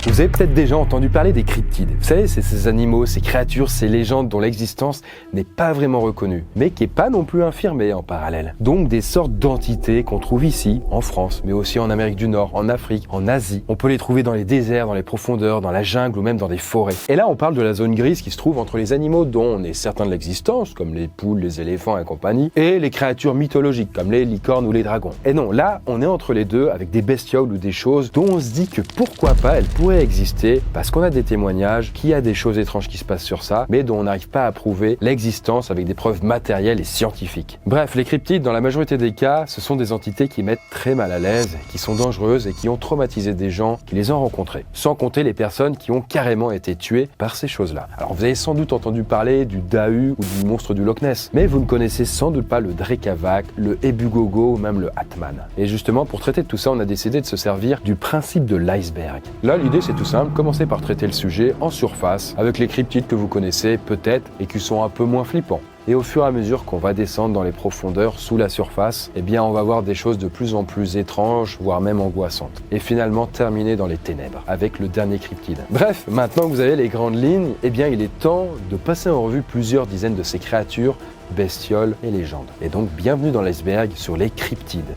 Vous avez peut-être déjà entendu parler des cryptides. Vous savez, c'est ces animaux, ces créatures, ces légendes dont l'existence n'est pas vraiment reconnue, mais qui n'est pas non plus infirmée en parallèle. Donc des sortes d'entités qu'on trouve ici, en France, mais aussi en Amérique du Nord, en Afrique, en Asie. On peut les trouver dans les déserts, dans les profondeurs, dans la jungle ou même dans des forêts. Et là, on parle de la zone grise qui se trouve entre les animaux dont on est certain de l'existence, comme les poules, les éléphants et compagnie, et les créatures mythologiques, comme les licornes ou les dragons. Et non, là, on est entre les deux avec des bestioles ou des choses dont on se dit que pourquoi pas elles pourraient exister parce qu'on a des témoignages qu'il y a des choses étranges qui se passent sur ça, mais dont on n'arrive pas à prouver l'existence avec des preuves matérielles et scientifiques. Bref, les cryptides, dans la majorité des cas, ce sont des entités qui mettent très mal à l'aise, qui sont dangereuses et qui ont traumatisé des gens qui les ont rencontrés. Sans compter les personnes qui ont carrément été tuées par ces choses-là. Alors vous avez sans doute entendu parler du Dahu ou du monstre du Loch Ness, mais vous ne connaissez sans doute pas le Drekavac, le Ebugogo ou même le Atman. Et justement, pour traiter de tout ça, on a décidé de se servir du principe de l'iceberg. Là, l'idée c'est tout simple, commencez par traiter le sujet en surface, avec les cryptides que vous connaissez peut-être et qui sont un peu moins flippants. Et au fur et à mesure qu'on va descendre dans les profondeurs sous la surface, eh bien on va voir des choses de plus en plus étranges, voire même angoissantes. Et finalement terminer dans les ténèbres, avec le dernier cryptide. Bref, maintenant que vous avez les grandes lignes, eh bien il est temps de passer en revue plusieurs dizaines de ces créatures, bestioles et légendes. Et donc bienvenue dans l'iceberg sur les cryptides.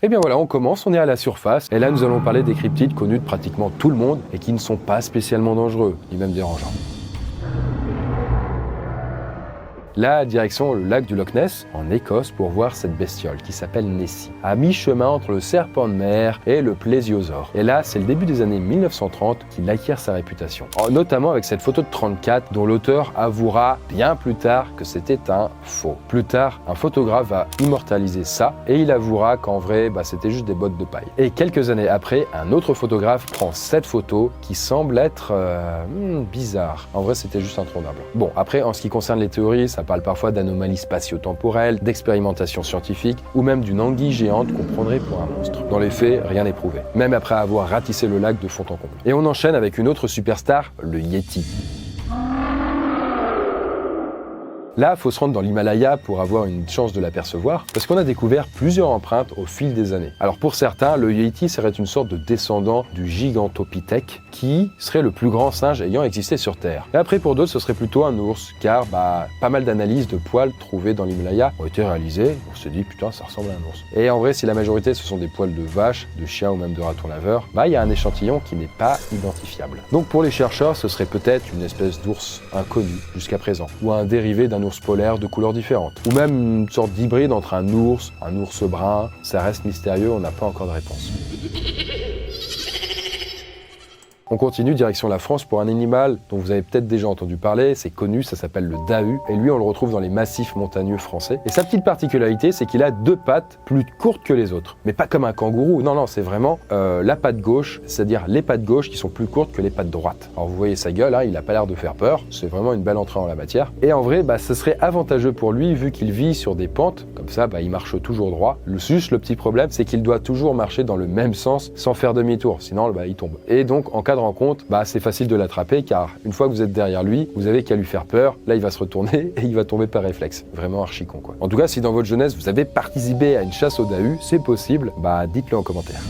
Et bien voilà, on commence, on est à la surface, et là nous allons parler des cryptides connus de pratiquement tout le monde et qui ne sont pas spécialement dangereux, ni même dérangeants. Là, direction le lac du Loch Ness, en Écosse, pour voir cette bestiole qui s'appelle Nessie, à mi-chemin entre le serpent de mer et le plésiosaure. Et là, c'est le début des années 1930 qu'il acquiert sa réputation. Notamment avec cette photo de 34 dont l'auteur avouera bien plus tard que c'était un faux. Plus tard, un photographe va immortaliser ça et il avouera qu'en vrai, c'était juste des bottes de paille. Et quelques années après, un autre photographe prend cette photo qui semble être bizarre. En vrai, c'était juste introuvable. Bon, après, en ce qui concerne les théories, ça parle parfois d'anomalies spatio-temporelles, d'expérimentation scientifique ou même d'une anguille géante qu'on prendrait pour un monstre. Dans les faits, rien n'est prouvé, même après avoir ratissé le lac de fond en comble. Et on enchaîne avec une autre superstar, le Yeti. Là, il faut se rendre dans l'Himalaya pour avoir une chance de l'apercevoir, parce qu'on a découvert plusieurs empreintes au fil des années. Alors pour certains, le Yeti serait une sorte de descendant du Gigantopithèque, qui serait le plus grand singe ayant existé sur Terre. Et après pour d'autres, ce serait plutôt un ours, car pas mal d'analyses de poils trouvées dans l'Himalaya ont été réalisées. On se dit, putain, ça ressemble à un ours. Et en vrai, si la majorité, ce sont des poils de vache, de chien ou même de raton laveur, il y a un échantillon qui n'est pas identifiable. Donc pour les chercheurs, ce serait peut-être une espèce d'ours inconnu jusqu'à présent, ou un dérivé d'un ours polaire de couleurs différentes, ou même une sorte d'hybride entre un ours brun. Ça reste mystérieux, on n'a pas encore de réponse. On continue direction la France pour un animal dont vous avez peut-être déjà entendu parler, c'est connu, ça s'appelle le Dahu, et lui on le retrouve dans les massifs montagneux français. Et sa petite particularité, c'est qu'il a deux pattes plus courtes que les autres, mais pas comme un kangourou, non, c'est vraiment la patte gauche, c'est-à-dire les pattes gauches qui sont plus courtes que les pattes droites. Alors vous voyez sa gueule, il a pas l'air de faire peur, c'est vraiment une belle entrée en la matière. Et en vrai, ce serait avantageux pour lui vu qu'il vit sur des pentes, comme ça il marche toujours droit. Le petit problème, c'est qu'il doit toujours marcher dans le même sens sans faire demi-tour, sinon il tombe. Et donc en cas de rencontre, c'est facile de l'attraper car une fois que vous êtes derrière lui, vous avez qu'à lui faire peur, là il va se retourner et il va tomber par réflexe. Vraiment archi con quoi. En tout cas, si dans votre jeunesse vous avez participé à une chasse au Dahu, c'est possible, dites-le en commentaire.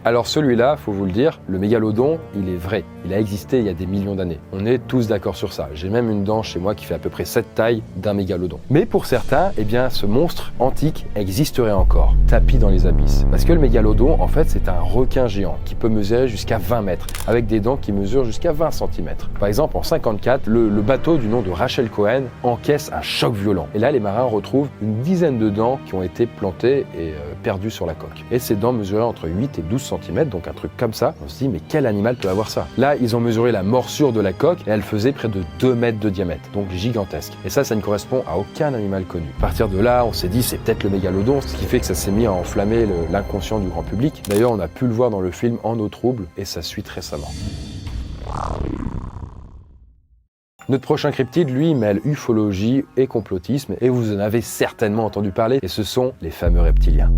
Alors celui-là, faut vous le dire, le mégalodon, il est vrai. Il a existé il y a des millions d'années. On est tous d'accord sur ça. J'ai même une dent chez moi qui fait à peu près cette taille d'un mégalodon. Mais pour certains, ce monstre antique existerait encore, tapi dans les abysses. Parce que le mégalodon, en fait, c'est un requin géant qui peut mesurer jusqu'à 20 mètres, avec des dents qui mesurent jusqu'à 20 cm. Par exemple, en 54, le bateau du nom de Rachel Cohen encaisse un choc violent. Et là, les marins retrouvent une dizaine de dents qui ont été plantées et perdues sur la coque. Et ces dents mesuraient entre 8 et 12 cm, donc un truc comme ça. On se dit, mais quel animal peut avoir ça? Là, ils ont mesuré la morsure de la coque et elle faisait près de 2 mètres de diamètre, donc gigantesque. Et ça ne correspond à aucun animal connu. À partir de là, on s'est dit, c'est peut-être le mégalodon, ce qui fait que ça s'est mis à enflammer l'inconscient du grand public. D'ailleurs, on a pu le voir dans le film En eau trouble et sa suite récemment. Notre prochain cryptide, lui, mêle ufologie et complotisme, et vous en avez certainement entendu parler, et ce sont les fameux reptiliens.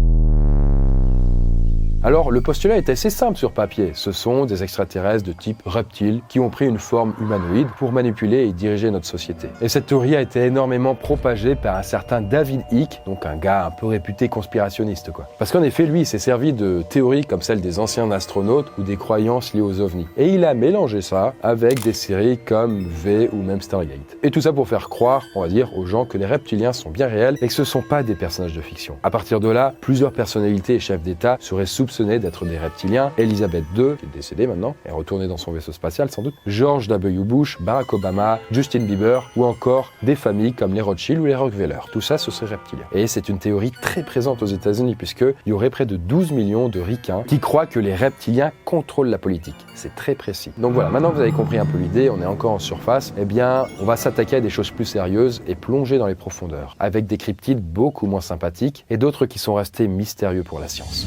Alors le postulat est assez simple sur papier, ce sont des extraterrestres de type reptile qui ont pris une forme humanoïde pour manipuler et diriger notre société. Et cette théorie a été énormément propagée par un certain David Icke, donc un gars un peu réputé conspirationniste quoi. Parce qu'en effet lui il s'est servi de théories comme celle des anciens astronautes ou des croyances liées aux ovnis. Et il a mélangé ça avec des séries comme V ou même Stargate. Et tout ça pour faire croire, on va dire, aux gens que les reptiliens sont bien réels et que ce ne sont pas des personnages de fiction. À partir de là, plusieurs personnalités et chefs d'État seraient soupçonnés d'être des reptiliens. Elisabeth II, qui est décédée maintenant, est retournée dans son vaisseau spatial sans doute, George W. Bush, Barack Obama, Justin Bieber ou encore des familles comme les Rothschild ou les Rockefeller. Tout ça, ce serait reptilien. Et c'est une théorie très présente aux États-Unis puisqu'il y aurait près de 12 millions de ricains qui croient que les reptiliens contrôlent la politique. C'est très précis. Donc voilà, maintenant que vous avez compris un peu l'idée, on est encore en surface, eh bien, on va s'attaquer à des choses plus sérieuses et plonger dans les profondeurs, avec des cryptides beaucoup moins sympathiques et d'autres qui sont restés mystérieux pour la science.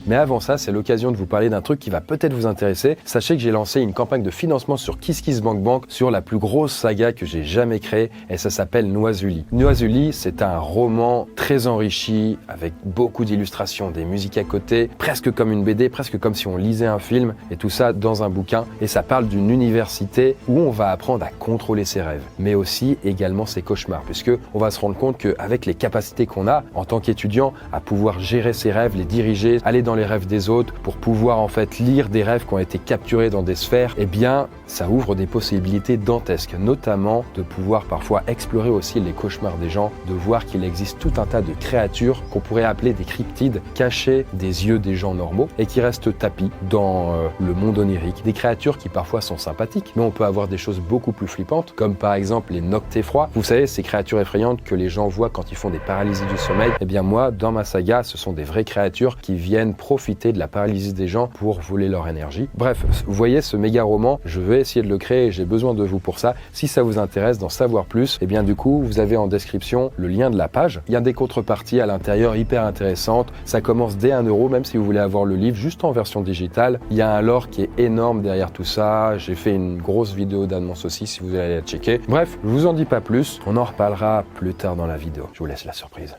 Mais avant ça, c'est l'occasion de vous parler d'un truc qui va peut-être vous intéresser. Sachez que j'ai lancé une campagne de financement sur KissKissBankBank sur la plus grosse saga que j'ai jamais créée et ça s'appelle Noisuli. Noisuli, c'est un roman très enrichi avec beaucoup d'illustrations, des musiques à côté, presque comme une BD, presque comme si on lisait un film et tout ça dans un bouquin. Et ça parle d'une université où on va apprendre à contrôler ses rêves, mais aussi également ses cauchemars, puisque on va se rendre compte qu'avec les capacités qu'on a en tant qu'étudiant à pouvoir gérer ses rêves, les diriger, aller dans les rêves des autres, pour pouvoir en fait lire des rêves qui ont été capturés dans des sphères, eh bien ça ouvre des possibilités dantesques, notamment de pouvoir parfois explorer aussi les cauchemars des gens, de voir qu'il existe tout un tas de créatures qu'on pourrait appeler des cryptides, cachées des yeux des gens normaux et qui restent tapis dans le monde onirique. Des créatures qui parfois sont sympathiques, mais on peut avoir des choses beaucoup plus flippantes, comme par exemple les noctéfroids. Vous savez, ces créatures effrayantes que les gens voient quand ils font des paralysies du sommeil. Eh bien moi, dans ma saga, ce sont des vraies créatures qui viennent profiter de la paralysie des gens pour voler leur énergie. Bref, vous voyez ce méga roman, je vais essayer de le créer et j'ai besoin de vous pour ça. Si ça vous intéresse d'en savoir plus, eh bien du coup, vous avez en description le lien de la page. Il y a des contreparties à l'intérieur hyper intéressantes. Ça commence dès 1 €, même si vous voulez avoir le livre juste en version digitale. Il y a un lore qui est énorme derrière tout ça. J'ai fait une grosse vidéo d'annonce aussi si vous voulez aller la checker. Bref, je vous en dis pas plus. On en reparlera plus tard dans la vidéo. Je vous laisse la surprise.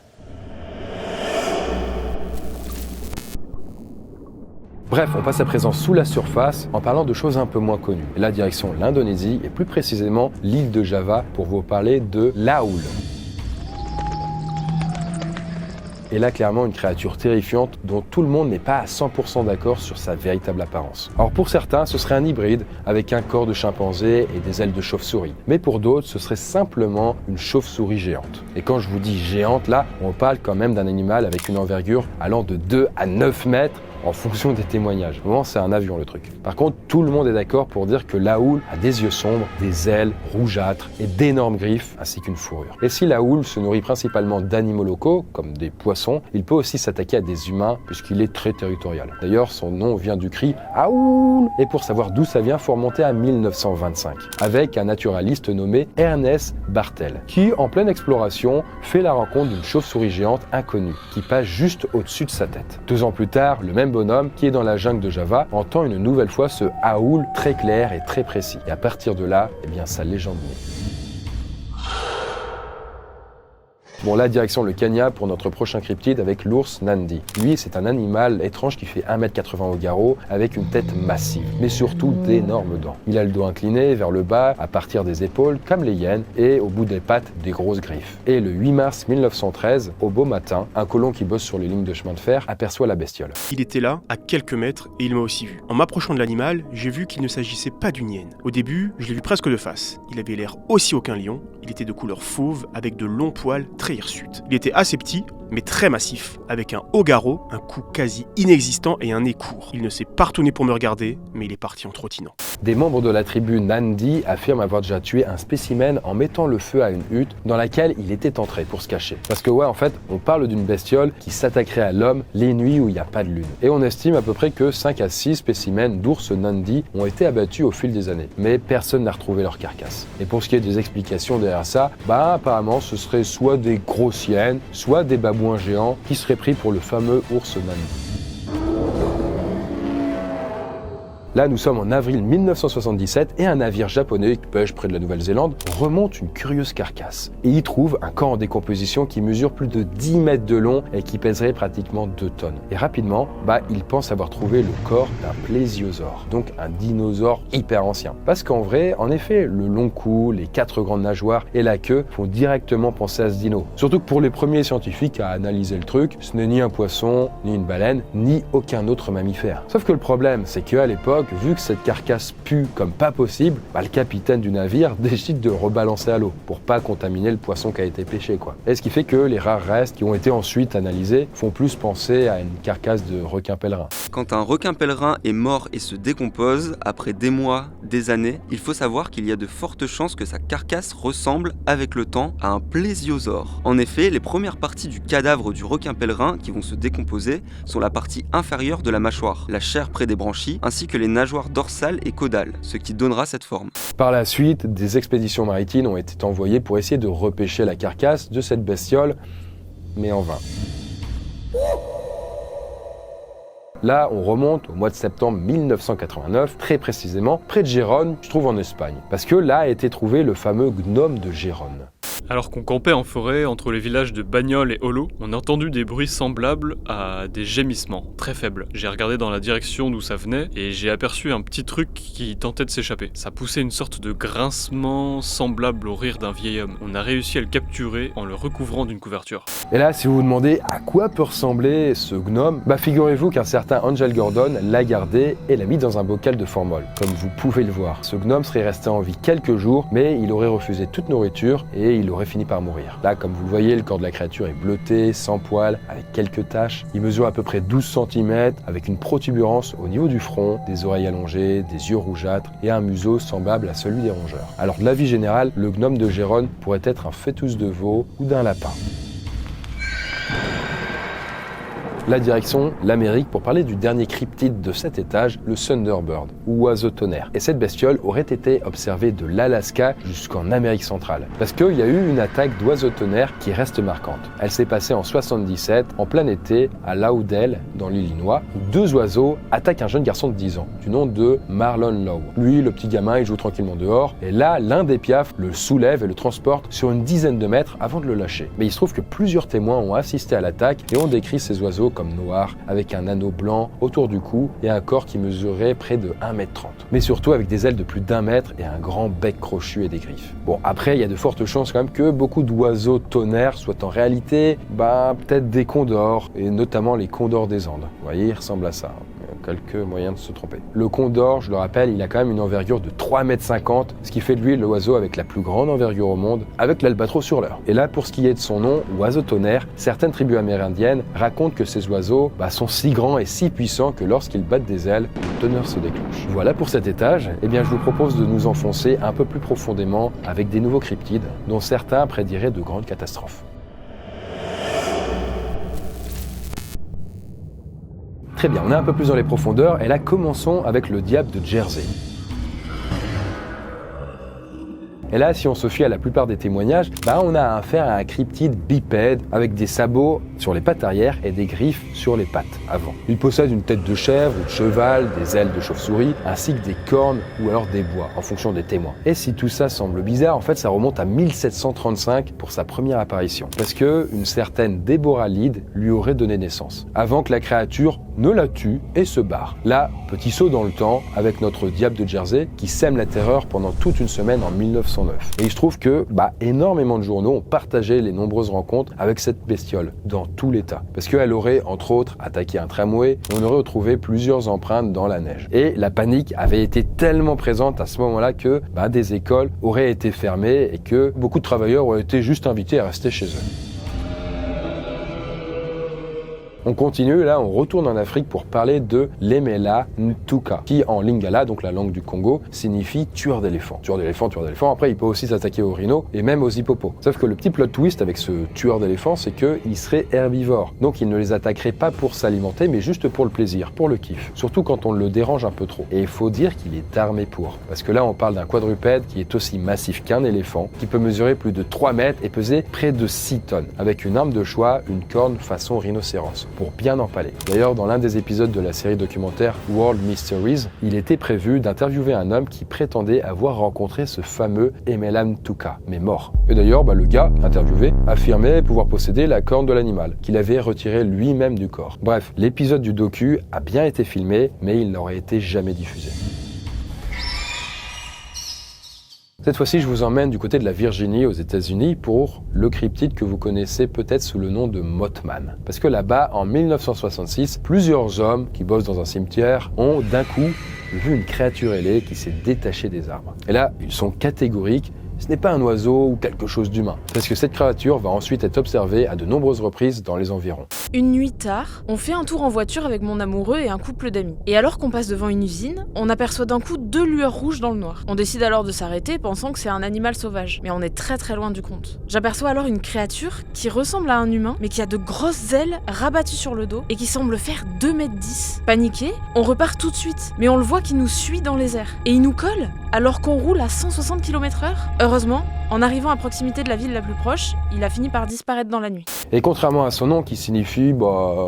Bref, on passe à présent sous la surface en parlant de choses un peu moins connues. La direction l'Indonésie et plus précisément l'île de Java pour vous parler de l'Aoul. Et là, clairement, une créature terrifiante dont tout le monde n'est pas à 100% d'accord sur sa véritable apparence. Alors pour certains, ce serait un hybride avec un corps de chimpanzé et des ailes de chauve-souris. Mais pour d'autres, ce serait simplement une chauve-souris géante. Et quand je vous dis géante, là, on parle quand même d'un animal avec une envergure allant de 2 à 9 mètres en fonction des témoignages. Vraiment, c'est un avion le truc. Par contre, tout le monde est d'accord pour dire que l'Aoul a des yeux sombres, des ailes rougeâtres et d'énormes griffes ainsi qu'une fourrure. Et si l'Aoul se nourrit principalement d'animaux locaux, comme des poissons, il peut aussi s'attaquer à des humains puisqu'il est très territorial. D'ailleurs, son nom vient du cri Aoul. Et pour savoir d'où ça vient, faut remonter à 1925 avec un naturaliste nommé Ernest Bartel qui, en pleine exploration, fait la rencontre d'une chauve-souris géante inconnue qui passe juste au-dessus de sa tête. 2 ans plus tard, le même bonhomme qui est dans la jungle de Java entend une nouvelle fois ce Aoul très clair et très précis. Et à partir de là, eh bien, sa légende naît. Bon, là, direction le Kenya pour notre prochain cryptide avec l'ours Nandi. Lui, c'est un animal étrange qui fait 1,80 m au garrot avec une tête massive, mais surtout d'énormes dents. Il a le dos incliné vers le bas à partir des épaules, comme les hyènes, et au bout des pattes, des grosses griffes. Et le 8 mars 1913, au beau matin, un colon qui bosse sur les lignes de chemin de fer aperçoit la bestiole. Il était là, à quelques mètres, et il m'a aussi vu. En m'approchant de l'animal, j'ai vu qu'il ne s'agissait pas d'une hyène. Au début, je l'ai vu presque de face. Il avait l'air aussi haut qu'un lion, il était de couleur fauve, avec de longs poils très hirsutes. Il était assez petit, mais très massif, avec un haut garrot, un cou quasi inexistant et un nez court. Il ne s'est pas retourné pour me regarder, mais il est parti en trottinant. Des membres de la tribu Nandi affirment avoir déjà tué un spécimen en mettant le feu à une hutte dans laquelle il était entré pour se cacher. Parce que ouais, en fait, on parle d'une bestiole qui s'attaquerait à l'homme les nuits où il n'y a pas de lune. Et on estime à peu près que 5 à 6 spécimens d'ours Nandi ont été abattus au fil des années. Mais personne n'a retrouvé leur carcasse. Et pour ce qui est des explications derrière ça, apparemment ce serait soit des grosses hyènes, soit des babouins géants qui seraient pris pour le fameux ours Nandi. Là, nous sommes en avril 1977 et un navire japonais qui pêche près de la Nouvelle-Zélande remonte une curieuse carcasse. Et il trouve un corps en décomposition qui mesure plus de 10 mètres de long et qui pèserait pratiquement 2 tonnes. Et rapidement, il pense avoir trouvé le corps d'un plésiosaure, donc un dinosaure hyper ancien. Parce qu'en vrai, en effet, le long cou, les 4 grandes nageoires et la queue font directement penser à ce dino. Surtout que pour les premiers scientifiques à analyser le truc, ce n'est ni un poisson, ni une baleine, ni aucun autre mammifère. Sauf que le problème, c'est qu'à l'époque, vu que cette carcasse pue comme pas possible, le capitaine du navire décide de le rebalancer à l'eau pour pas contaminer le poisson qui a été pêché, quoi. Et ce qui fait que les rares restes qui ont été ensuite analysés font plus penser à une carcasse de requin pèlerin. Quand un requin pèlerin est mort et se décompose, après des mois, des années, il faut savoir qu'il y a de fortes chances que sa carcasse ressemble, avec le temps, à un plésiosaure. En effet, les premières parties du cadavre du requin pèlerin qui vont se décomposer sont la partie inférieure de la mâchoire, la chair près des branchies, ainsi que les nageoires dorsales et caudales, ce qui donnera cette forme. Par la suite, des expéditions maritimes ont été envoyées pour essayer de repêcher la carcasse de cette bestiole, mais en vain. Là, on remonte au mois de septembre 1989, très précisément, près de Gérone, je trouve en Espagne. Parce que là a été trouvé le fameux gnome de Gérone. Alors qu'on campait en forêt entre les villages de Bagnoles et Olo, on a entendu des bruits semblables à des gémissements, très faibles. J'ai regardé dans la direction d'où ça venait et j'ai aperçu un petit truc qui tentait de s'échapper. Ça poussait une sorte de grincement semblable au rire d'un vieil homme. On a réussi à le capturer en le recouvrant d'une couverture. Et là, si vous vous demandez à quoi peut ressembler ce gnome, figurez-vous qu'un certain Angel Gordon l'a gardé et l'a mis dans un bocal de formol, comme vous pouvez le voir. Ce gnome serait resté en vie quelques jours, mais il aurait refusé toute nourriture et il aurait fini par mourir. Là, comme vous le voyez, le corps de la créature est bleuté, sans poils, avec quelques taches. Il mesure à peu près 12 cm, avec une protubérance au niveau du front, des oreilles allongées, des yeux rougeâtres et un museau semblable à celui des rongeurs. Alors, de l'avis général, le gnome de Gérone pourrait être un fœtus de veau ou d'un lapin. La direction, l'Amérique, pour parler du dernier cryptide de cet étage, le Thunderbird, ou oiseau tonnerre. Et cette bestiole aurait été observée de l'Alaska jusqu'en Amérique centrale. Parce qu'il y a eu une attaque d'oiseau tonnerre qui reste marquante. Elle s'est passée en 77, en plein été, à Lauderdale, dans l'Illinois, où 2 oiseaux attaquent un jeune garçon de 10 ans, du nom de Marlon Lowe. Lui, le petit gamin, il joue tranquillement dehors, et là, l'un des piafs le soulève et le transporte sur une dizaine de mètres avant de le lâcher. Mais il se trouve que plusieurs témoins ont assisté à l'attaque et ont décrit ces oiseaux comme noirs, avec un anneau blanc autour du cou et un corps qui mesurait près de 1,30 m. Mais surtout avec des ailes de plus d'1 mètre et un grand bec crochu et des griffes. Bon, après, il y a de fortes chances quand même que beaucoup d'oiseaux tonnerres soient en réalité, peut-être des condors, et notamment les condors des Andes. Vous voyez, ils ressemblent à ça. Quelques moyens de se tromper. Le condor, je le rappelle, il a quand même une envergure de 3,50 m, ce qui fait de lui l'oiseau avec la plus grande envergure au monde, avec l'albatros sur l'heure. Et là, pour ce qui est de son nom, oiseau tonnerre, certaines tribus amérindiennes racontent que ces oiseaux sont si grands et si puissants que lorsqu'ils battent des ailes, le tonnerre se déclenche. Voilà pour cet étage. Je vous propose de nous enfoncer un peu plus profondément avec des nouveaux cryptides, dont certains prédiraient de grandes catastrophes. Très bien, on est un peu plus dans les profondeurs, et là commençons avec le diable de Jersey. Et là, si on se fie à la plupart des témoignages, on a affaire à un cryptide bipède avec des sabots sur les pattes arrière et des griffes sur les pattes avant. Il possède une tête de chèvre ou de cheval, des ailes de chauve-souris, ainsi que des cornes ou alors des bois, en fonction des témoins. Et si tout ça semble bizarre, en fait, ça remonte à 1735 pour sa première apparition. Parce que une certaine Deborah Lead lui aurait donné naissance, avant que la créature ne la tue et se barre. Là, petit saut dans le temps avec notre diable de Jersey qui sème la terreur pendant toute une semaine en 1909. Et il se trouve que énormément de journaux ont partagé les nombreuses rencontres avec cette bestiole dans tout l'État. Parce qu'elle aurait, entre autres, attaqué un tramway et on aurait retrouvé plusieurs empreintes dans la neige. Et la panique avait été tellement présente à ce moment-là que des écoles auraient été fermées et que beaucoup de travailleurs auraient été juste invités à rester chez eux. On continue, là on retourne en Afrique pour parler de l'Emela Ntuka, qui en lingala, donc la langue du Congo, signifie tueur d'éléphants. Tueur d'éléphants, après il peut aussi s'attaquer aux rhinos et même aux hippopotames. Sauf que le petit plot twist avec ce tueur d'éléphants, c'est qu'il serait herbivore. Donc il ne les attaquerait pas pour s'alimenter, mais juste pour le plaisir, pour le kiff. Surtout quand on le dérange un peu trop. Et il faut dire qu'il est armé pour. Parce que là on parle d'un quadrupède qui est aussi massif qu'un éléphant, qui peut mesurer plus de 3 mètres et peser près de 6 tonnes, avec une arme de choix, une corne façon rhinocéros. pour bien empaler. D'ailleurs, dans l'un des épisodes de la série documentaire World Mysteries, il était prévu d'interviewer un homme qui prétendait avoir rencontré ce fameux Emelam Tuka, mais mort. Et d'ailleurs, le gars interviewé affirmait pouvoir posséder la corne de l'animal, qu'il avait retiré lui-même du corps. Bref, l'épisode du docu a bien été filmé, mais il n'aurait été jamais diffusé. Cette fois-ci, je vous emmène du côté de la Virginie, aux États-Unis, pour le cryptide que vous connaissez peut-être sous le nom de Mothman. Parce que là-bas, en 1966, plusieurs hommes qui bossent dans un cimetière ont d'un coup vu une créature ailée qui s'est détachée des arbres. Et là, ils sont catégoriques. Ce n'est pas un oiseau ou quelque chose d'humain, parce que cette créature va ensuite être observée à de nombreuses reprises dans les environs. Une nuit tard, on fait un tour en voiture avec mon amoureux et un couple d'amis. Et alors qu'on passe devant une usine, on aperçoit d'un coup 2 lueurs rouges dans le noir. On décide alors de s'arrêter, pensant que c'est un animal sauvage, mais on est très loin du compte. J'aperçois alors une créature qui ressemble à un humain, mais qui a de grosses ailes rabattues sur le dos et qui semble faire 2,10 m. Paniqué, on repart tout de suite, mais on le voit qui nous suit dans les airs. Et il nous colle alors qu'on roule à 160 km/h. Heureusement, en arrivant à proximité de la ville la plus proche, il a fini par disparaître dans la nuit. Et contrairement à son nom qui signifie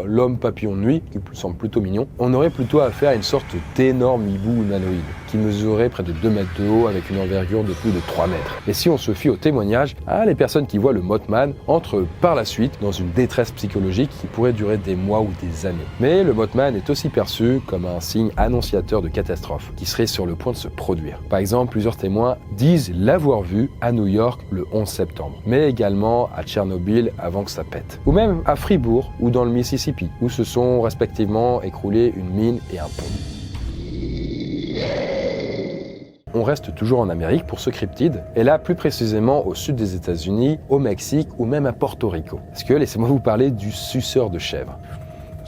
l'homme papillon de nuit, qui semble plutôt mignon, on aurait plutôt affaire à une sorte d'énorme hibou humanoïde qui mesurait près de 2 mètres de haut avec une envergure de plus de 3 mètres. Et si on se fie aux témoignages, les personnes qui voient le Mothman entrent par la suite dans une détresse psychologique qui pourrait durer des mois ou des années. Mais le Mothman est aussi perçu comme un signe annonciateur de catastrophe qui serait sur le point de se produire. Par exemple, plusieurs témoins disent l'avoir vu à New York le 11 septembre, mais également à Tchernobyl avant que ça pète. Ou même à Fribourg ou dans le Mississippi, où se sont respectivement écroulés une mine et un pont. On reste toujours en Amérique pour ce cryptide, et là plus précisément au sud des États-Unis, au Mexique ou même à Porto Rico. Parce que laissez-moi vous parler du suceur de chèvre.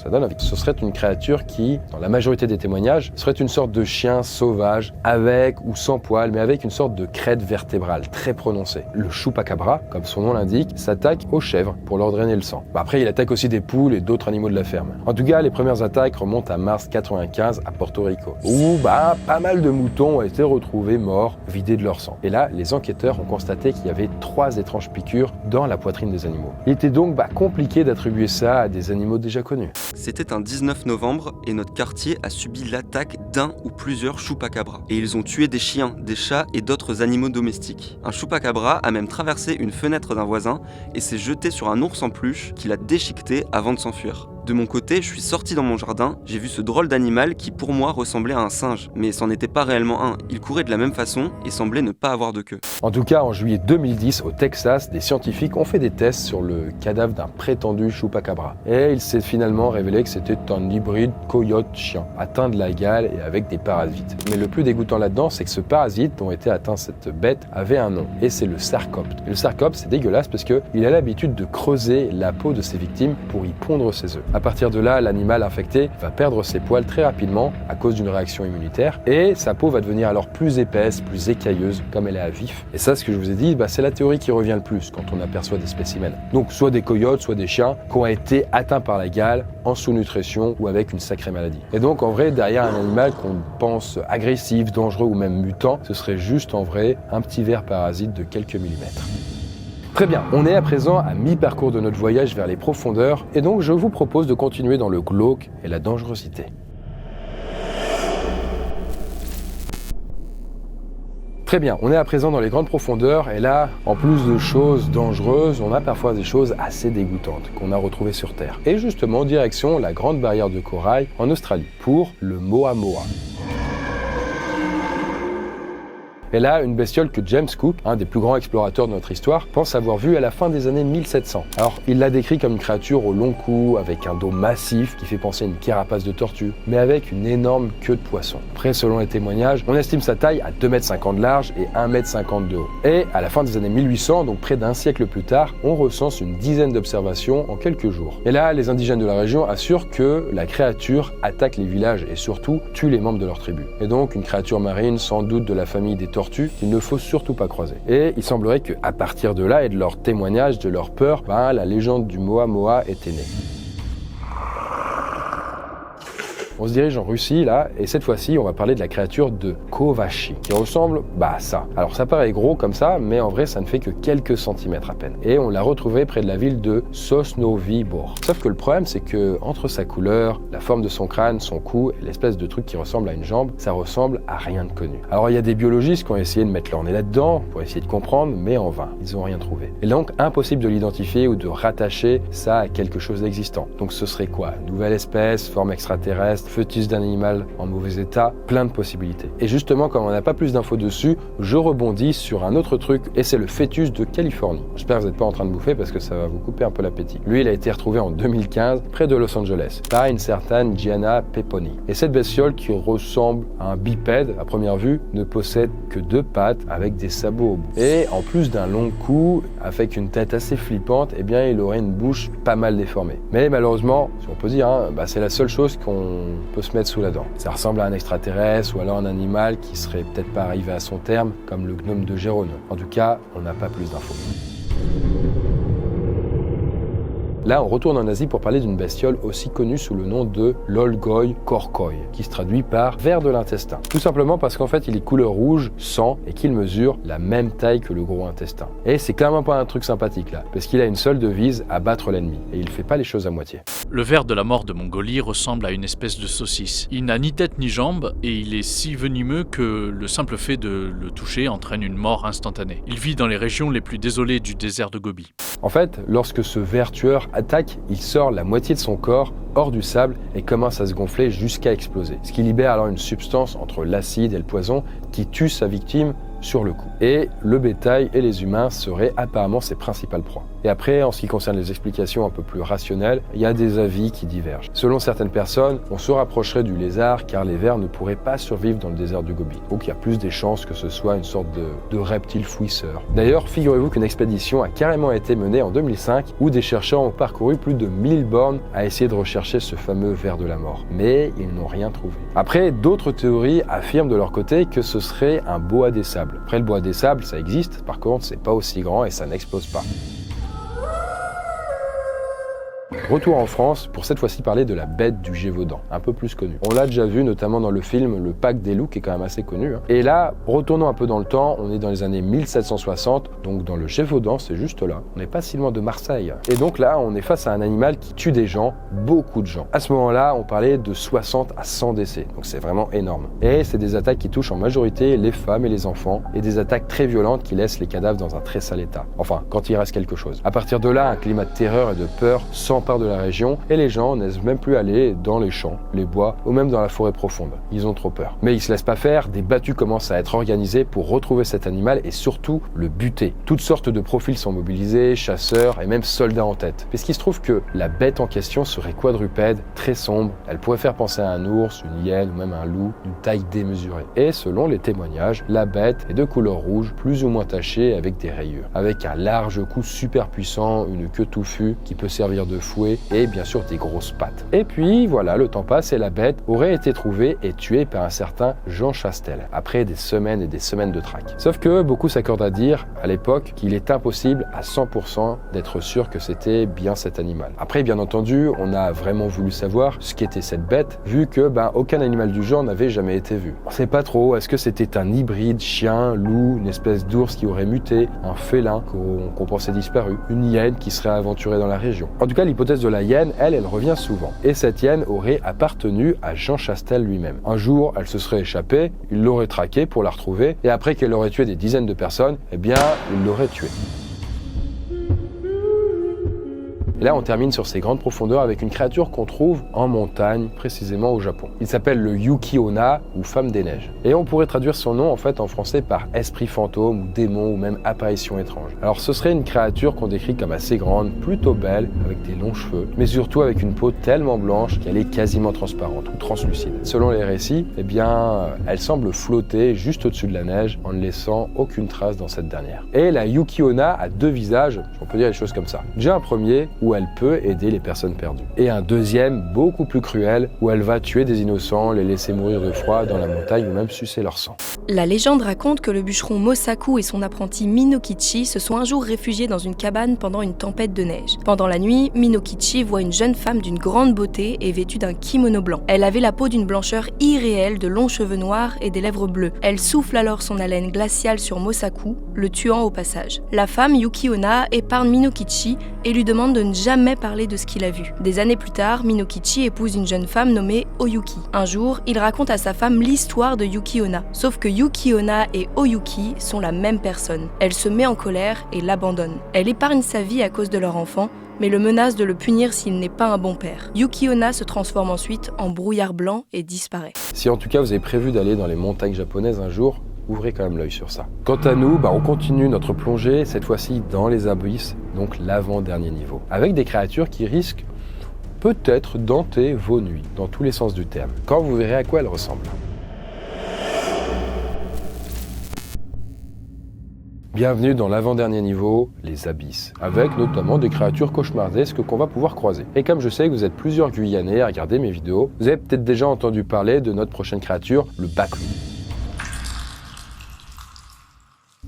Ça donne envie. Ce serait une créature qui, dans la majorité des témoignages, serait une sorte de chien sauvage, avec ou sans poils, mais avec une sorte de crête vertébrale très prononcée. Le chupacabra, comme son nom l'indique, s'attaque aux chèvres pour leur drainer le sang. Après, il attaque aussi des poules et d'autres animaux de la ferme. En tout cas, les premières attaques remontent à mars 95 à Porto Rico, où pas mal de moutons ont été retrouvés morts, vidés de leur sang. Et là, les enquêteurs ont constaté qu'il y avait 3 étranges piqûres dans la poitrine des animaux. Il était donc compliqué d'attribuer ça à des animaux déjà connus. C'était un 19 novembre et notre quartier a subi l'attaque d'un ou plusieurs chupacabras. Et ils ont tué des chiens, des chats et d'autres animaux domestiques. Un chupacabra a même traversé une fenêtre d'un voisin et s'est jeté sur un ours en peluche qu'il a déchiqueté avant de s'enfuir. De mon côté, je suis sorti dans mon jardin, j'ai vu ce drôle d'animal qui pour moi ressemblait à un singe, mais c'en était pas réellement un. Il courait de la même façon et semblait ne pas avoir de queue. En tout cas, en juillet 2010, au Texas, des scientifiques ont fait des tests sur le cadavre d'un prétendu chupacabra. Et il s'est finalement révélé que c'était un hybride coyote-chien, atteint de la gale et avec des parasites. Mais le plus dégoûtant là-dedans, c'est que ce parasite dont était atteint cette bête avait un nom, et c'est le sarcopte. Et le sarcopte, c'est dégueulasse parce qu'il a l'habitude de creuser la peau de ses victimes pour y pondre ses œufs. À partir de là, l'animal infecté va perdre ses poils très rapidement à cause d'une réaction immunitaire et sa peau va devenir alors plus épaisse, plus écailleuse, comme elle est à vif. Et ça, ce que je vous ai dit, c'est la théorie qui revient le plus quand on aperçoit des spécimens. Donc soit des coyotes, soit des chiens qui ont été atteints par la gale, en sous-nutrition ou avec une sacrée maladie. Et donc en vrai, derrière un animal qu'on pense agressif, dangereux ou même mutant, ce serait juste en vrai un petit ver parasite de quelques millimètres. Très bien, on est à présent à mi-parcours de notre voyage vers les profondeurs et donc je vous propose de continuer dans le glauque et la dangerosité. Très bien, on est à présent dans les grandes profondeurs et là, en plus de choses dangereuses, on a parfois des choses assez dégoûtantes qu'on a retrouvées sur Terre. Et justement, direction la grande barrière de corail en Australie pour le Moa Moa. Et là, une bestiole que James Cook, un des plus grands explorateurs de notre histoire, pense avoir vue à la fin des années 1700. Alors, il l'a décrit comme une créature au long cou, avec un dos massif qui fait penser à une carapace de tortue, mais avec une énorme queue de poisson. Après, selon les témoignages, on estime sa taille à 2,50 m de large et 1,50 m de haut. Et à la fin des années 1800, donc près d'un siècle plus tard, on recense une dizaine d'observations en quelques jours. Et là, les indigènes de la région assurent que la créature attaque les villages et surtout tue les membres de leur tribu. Et donc, une créature marine, sans doute de la famille des tortues, qu'il ne faut surtout pas croiser. Et il semblerait qu'à partir de là et de leurs témoignages, de leur peur, la légende du Moa Moa était née. On se dirige en Russie là, et cette fois-ci on va parler de la créature de Kovachi, qui ressemble à ça. Alors ça paraît gros comme ça, mais en vrai ça ne fait que quelques centimètres à peine. Et on l'a retrouvé près de la ville de Sosnovyï Bor. Sauf que le problème c'est que entre sa couleur, la forme de son crâne, son cou et l'espèce de truc qui ressemble à une jambe, ça ressemble à rien de connu. Alors il y a des biologistes qui ont essayé de mettre leur nez là-dedans pour essayer de comprendre, mais en vain, ils n'ont rien trouvé. Et donc impossible de l'identifier ou de rattacher ça à quelque chose d'existant. Donc ce serait quoi? Nouvelle espèce, forme extraterrestre, fœtus d'un animal en mauvais état, plein de possibilités. Et justement, comme on n'a pas plus d'infos dessus, je rebondis sur un autre truc, et c'est le fœtus de Californie. J'espère que vous n'êtes pas en train de bouffer parce que ça va vous couper un peu l'appétit. Lui, il a été retrouvé en 2015 près de Los Angeles par une certaine Gianna Peponi. Et cette bestiole qui ressemble à un bipède à première vue ne possède que 2 pattes avec des sabots au bout. Et en plus d'un long cou avec une tête assez flippante, eh bien il aurait une bouche pas mal déformée. Mais malheureusement, si on peut dire, c'est la seule chose qu'on peut se mettre sous la dent. Ça ressemble à un extraterrestre ou alors un animal qui serait peut-être pas arrivé à son terme, comme le gnome de Gérone. En tout cas, on n'a pas plus d'infos. Là, on retourne en Asie pour parler d'une bestiole aussi connue sous le nom de l'Olgoï Korkoï, qui se traduit par ver de l'intestin. Tout simplement parce qu'en fait, il est couleur rouge, sang, et qu'il mesure la même taille que le gros intestin. Et c'est clairement pas un truc sympathique là, parce qu'il a une seule devise, abattre l'ennemi, et il fait pas les choses à moitié. Le ver de la mort de Mongolie ressemble à une espèce de saucisse. Il n'a ni tête ni jambes, et il est si venimeux que le simple fait de le toucher entraîne une mort instantanée. Il vit dans les régions les plus désolées du désert de Gobi. En fait, lorsque ce ver tueur attaque, il sort la moitié de son corps hors du sable et commence à se gonfler jusqu'à exploser. Ce qui libère alors une substance entre l'acide et le poison qui tue sa victime sur le coup. Et le bétail et les humains seraient apparemment ses principales proies. Et après, en ce qui concerne les explications un peu plus rationnelles, il y a des avis qui divergent. Selon certaines personnes, on se rapprocherait du lézard car les vers ne pourraient pas survivre dans le désert du Gobi. Donc il y a plus des chances que ce soit une sorte de reptile fouisseur. D'ailleurs, figurez-vous qu'une expédition a carrément été menée en 2005 où des chercheurs ont parcouru plus de 1000 bornes à essayer de rechercher ce fameux ver de la mort. Mais ils n'ont rien trouvé. Après, d'autres théories affirment de leur côté que ce serait un boa des sables. Après, le boa des sables, ça existe, par contre, c'est pas aussi grand et ça n'explose pas. Retour en France pour cette fois-ci parler de la bête du Gévaudan, un peu plus connue. On l'a déjà vu notamment dans le film Le Pacte des loups qui est quand même assez connu. Et là, retournons un peu dans le temps, on est dans les années 1760, donc dans le Gévaudan, c'est juste là. On n'est pas si loin de Marseille. Et donc là, on est face à un animal qui tue des gens, beaucoup de gens. À ce moment-là, on parlait de 60 à 100 décès, donc c'est vraiment énorme. Et c'est des attaques qui touchent en majorité les femmes et les enfants, et des attaques très violentes qui laissent les cadavres dans un très sale état. Enfin, quand il reste quelque chose. À partir de là, un climat de terreur et de peur s'empare de la région et les gens n'osent même plus aller dans les champs, les bois ou même dans la forêt profonde. Ils ont trop peur. Mais ils se laissent pas faire, des battues commencent à être organisées pour retrouver cet animal et surtout le buter. Toutes sortes de profils sont mobilisés, chasseurs et même soldats en tête. Puisqu'il se trouve que la bête en question serait quadrupède, très sombre, elle pourrait faire penser à un ours, une hyène ou même un loup d'une taille démesurée. Et selon les témoignages, la bête est de couleur rouge, plus ou moins tachée avec des rayures, avec un large cou super puissant, une queue touffue qui peut servir de fouet et bien sûr des grosses pattes. Et puis voilà, le temps passe et la bête aurait été trouvée et tuée par un certain Jean Chastel, après des semaines et des semaines de traque. Sauf que beaucoup s'accordent à dire, à l'époque, qu'il est impossible à 100% d'être sûr que c'était bien cet animal. Après, bien entendu, on a vraiment voulu savoir ce qu'était cette bête, vu que aucun animal du genre n'avait jamais été vu. On sait pas trop, est-ce que c'était un hybride, chien, loup, une espèce d'ours qui aurait muté, un félin qu'on pensait disparu, une hyène qui serait aventurée dans la région. En tout cas, l'hypothèse de la hyène, elle revient souvent. Et cette hyène aurait appartenu à Jean Chastel lui-même. Un jour, elle se serait échappée, il l'aurait traquée pour la retrouver, et après qu'elle aurait tué des dizaines de personnes, eh bien, il l'aurait tuée. Et là, on termine sur ces grandes profondeurs avec une créature qu'on trouve en montagne, précisément au Japon. Il s'appelle le Yuki-onna, ou femme des neiges. Et on pourrait traduire son nom, en fait, en français par esprit fantôme, ou démon, ou même apparition étrange. Alors, ce serait une créature qu'on décrit comme assez grande, plutôt belle, avec des longs cheveux, mais surtout avec une peau tellement blanche qu'elle est quasiment transparente, ou translucide. Selon les récits, eh bien, elle semble flotter juste au-dessus de la neige, en ne laissant aucune trace dans cette dernière. Et la Yuki-onna a deux visages, on peut dire des choses comme ça. Déjà un premier, où où elle peut aider les personnes perdues. Et un deuxième, beaucoup plus cruel, où elle va tuer des innocents, les laisser mourir de froid dans la montagne ou même sucer leur sang. La légende raconte que le bûcheron Mosaku et son apprenti Minokichi se sont un jour réfugiés dans une cabane pendant une tempête de neige. Pendant la nuit, Minokichi voit une jeune femme d'une grande beauté et vêtue d'un kimono blanc. Elle avait la peau d'une blancheur irréelle, de longs cheveux noirs et des lèvres bleues. Elle souffle alors son haleine glaciale sur Mosaku, le tuant au passage. La femme, Yuki-onna, épargne Minokichi et lui demande de ne jamais parler de ce qu'il a vu. Des années plus tard, Minokichi épouse une jeune femme nommée Oyuki. Un jour, il raconte à sa femme l'histoire de Yuki-onna. Sauf que Yuki-onna et Oyuki sont la même personne. Elle se met en colère et l'abandonne. Elle épargne sa vie à cause de leur enfant, mais le menace de le punir s'il n'est pas un bon père. Yuki-onna se transforme ensuite en brouillard blanc et disparaît. Si en tout cas vous avez prévu d'aller dans les montagnes japonaises un jour, ouvrez quand même l'œil sur ça. Quant à nous, on continue notre plongée, cette fois-ci dans les abysses, donc l'avant-dernier niveau, avec des créatures qui risquent peut-être d'hanter vos nuits, dans tous les sens du terme, quand vous verrez à quoi elles ressemblent. Bienvenue dans l'avant-dernier niveau, les abysses, avec notamment des créatures cauchemardesques qu'on va pouvoir croiser. Et comme je sais que vous êtes plusieurs Guyanais à regarder mes vidéos, vous avez peut-être déjà entendu parler de notre prochaine créature, le baclou.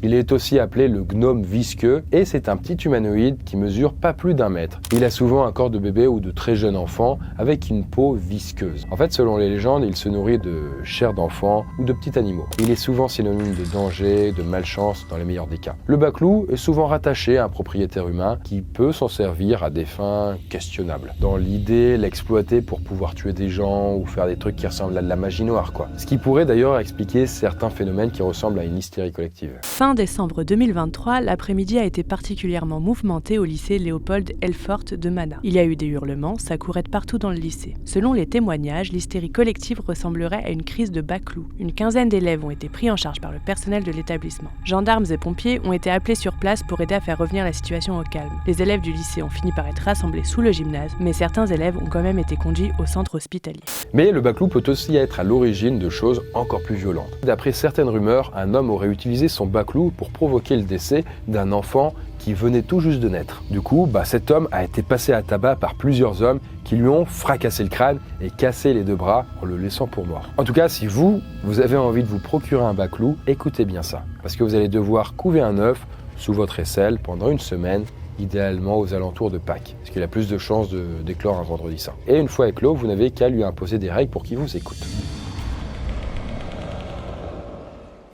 Il est aussi appelé le gnome visqueux et c'est un petit humanoïde qui mesure pas plus d'1 mètre. Il a souvent un corps de bébé ou de très jeune enfant avec une peau visqueuse. En fait, selon les légendes, il se nourrit de chair d'enfant ou de petits animaux. Il est souvent synonyme de danger, de malchance dans les meilleurs des cas. Le baclou est souvent rattaché à un propriétaire humain qui peut s'en servir à des fins questionnables. Dans l'idée, l'exploiter pour pouvoir tuer des gens ou faire des trucs qui ressemblent à de la magie noire, quoi. Ce qui pourrait d'ailleurs expliquer certains phénomènes qui ressemblent à une hystérie collective. Fin décembre 2023, l'après-midi a été particulièrement mouvementé au lycée Léopold Helfort de Mana. Il y a eu des hurlements, ça courait partout dans le lycée. Selon les témoignages, l'hystérie collective ressemblerait à une crise de baclou. Une quinzaine d'élèves ont été pris en charge par le personnel de l'établissement. Gendarmes et pompiers ont été appelés sur place pour aider à faire revenir la situation au calme. Les élèves du lycée ont fini par être rassemblés sous le gymnase, mais certains élèves ont quand même été conduits au centre hospitalier. Mais le baclou peut aussi être à l'origine de choses encore plus violentes. D'après certaines rumeurs, un homme aurait utilisé son baclou pour provoquer le décès d'un enfant qui venait tout juste de naître. Du coup, cet homme a été passé à tabac par plusieurs hommes qui lui ont fracassé le crâne et cassé les 2 bras en le laissant pour mort. En tout cas, si vous avez envie de vous procurer un baclou, écoutez bien ça, parce que vous allez devoir couver un œuf sous votre aisselle pendant 1 semaine, idéalement aux alentours de Pâques, parce qu'il a plus de chances d'éclore un vendredi saint. Et une fois éclos, vous n'avez qu'à lui imposer des règles pour qu'il vous écoute.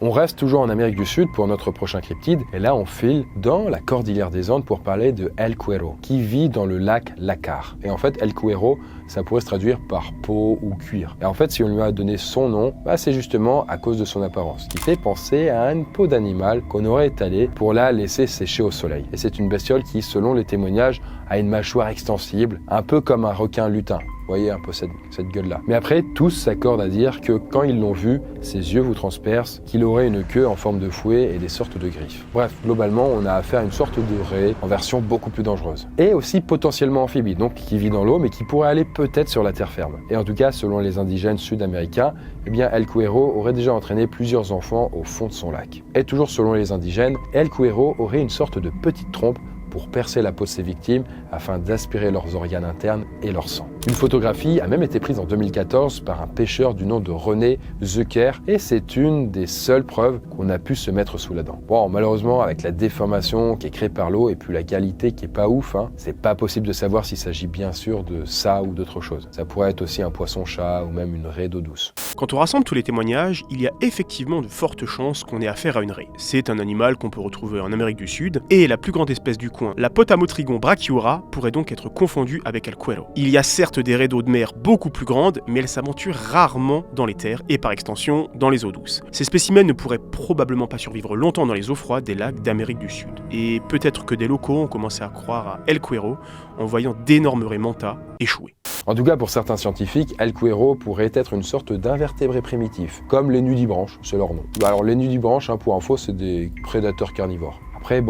On reste toujours en Amérique du Sud pour notre prochain cryptide, et là on file dans la cordillère des Andes pour parler de El Cuero, qui vit dans le lac Lácar. Et en fait, El Cuero, ça pourrait se traduire par peau ou cuir. Et en fait, si on lui a donné son nom, c'est justement à cause de son apparence, qui fait penser à une peau d'animal qu'on aurait étalée pour la laisser sécher au soleil. Et c'est une bestiole qui, selon les témoignages, a une mâchoire extensible, un peu comme un requin lutin. Vous voyez un peu cette gueule-là. Mais après, tous s'accordent à dire que quand ils l'ont vu, ses yeux vous transpercent, qu'il aurait une queue en forme de fouet et des sortes de griffes. Bref, globalement, on a affaire à une sorte de raie en version beaucoup plus dangereuse. Et aussi potentiellement amphibie, donc qui vit dans l'eau, mais qui pourrait aller peut-être sur la terre ferme. Et en tout cas, selon les indigènes sud-américains, El Cuero aurait déjà entraîné plusieurs enfants au fond de son lac. Et toujours selon les indigènes, El Cuero aurait une sorte de petite trompe pour percer la peau de ses victimes afin d'aspirer leurs organes internes et leur sang. Une photographie a même été prise en 2014 par un pêcheur du nom de René Zucker et c'est une des seules preuves qu'on a pu se mettre sous la dent. Bon, malheureusement, avec la déformation qui est créée par l'eau et puis la qualité qui est pas ouf, c'est pas possible de savoir s'il s'agit bien sûr de ça ou d'autre chose. Ça pourrait être aussi un poisson-chat ou même une raie d'eau douce. Quand on rassemble tous les témoignages, il y a effectivement de fortes chances qu'on ait affaire à une raie. C'est un animal qu'on peut retrouver en Amérique du Sud et la plus grande espèce du coin, la Potamotrigon brachyura, pourrait donc être confondue avec El Cuero. Il y a certes des raies d'eau de mer beaucoup plus grandes, mais elles s'aventurent rarement dans les terres et par extension dans les eaux douces. Ces spécimens ne pourraient probablement pas survivre longtemps dans les eaux froides des lacs d'Amérique du Sud. Et peut-être que des locaux ont commencé à croire à El Cuero en voyant d'énormes raies manta échouer. En tout cas, pour certains scientifiques, El Cuero pourrait être une sorte d'invertébré primitif, comme les nudibranches, c'est leur nom. Alors les nudibranches, pour info, c'est des prédateurs carnivores. Après,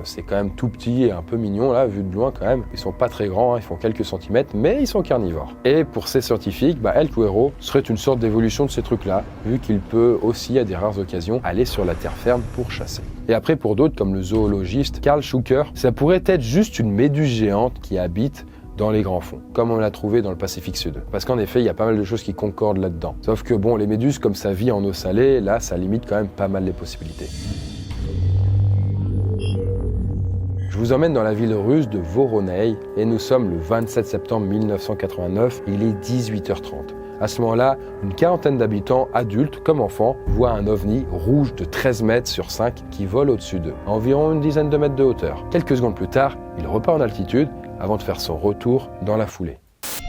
c'est quand même tout petit et un peu mignon là, vu de loin quand même. Ils sont pas très grands, hein, ils font quelques centimètres, mais ils sont carnivores. Et pour ces scientifiques, El Cuero serait une sorte d'évolution de ces trucs-là, vu qu'il peut aussi, à des rares occasions, aller sur la terre ferme pour chasser. Et après, pour d'autres, comme le zoologiste Karl Schucker, ça pourrait être juste une méduse géante qui habite dans les grands fonds, comme on l'a trouvé dans le Pacifique Sud. Parce qu'en effet, il y a pas mal de choses qui concordent là-dedans. Sauf que bon, les méduses, comme ça vit en eau salée, là, ça limite quand même pas mal les possibilités. Je vous emmène dans la ville russe de Voronezh et nous sommes le 27 septembre 1989, il est 18h30. À ce moment-là, une quarantaine d'habitants, adultes comme enfants, voient un ovni rouge de 13 mètres sur 5 qui vole au-dessus d'eux, à environ une dizaine de mètres de hauteur. Quelques secondes plus tard, il repart en altitude avant de faire son retour dans la foulée.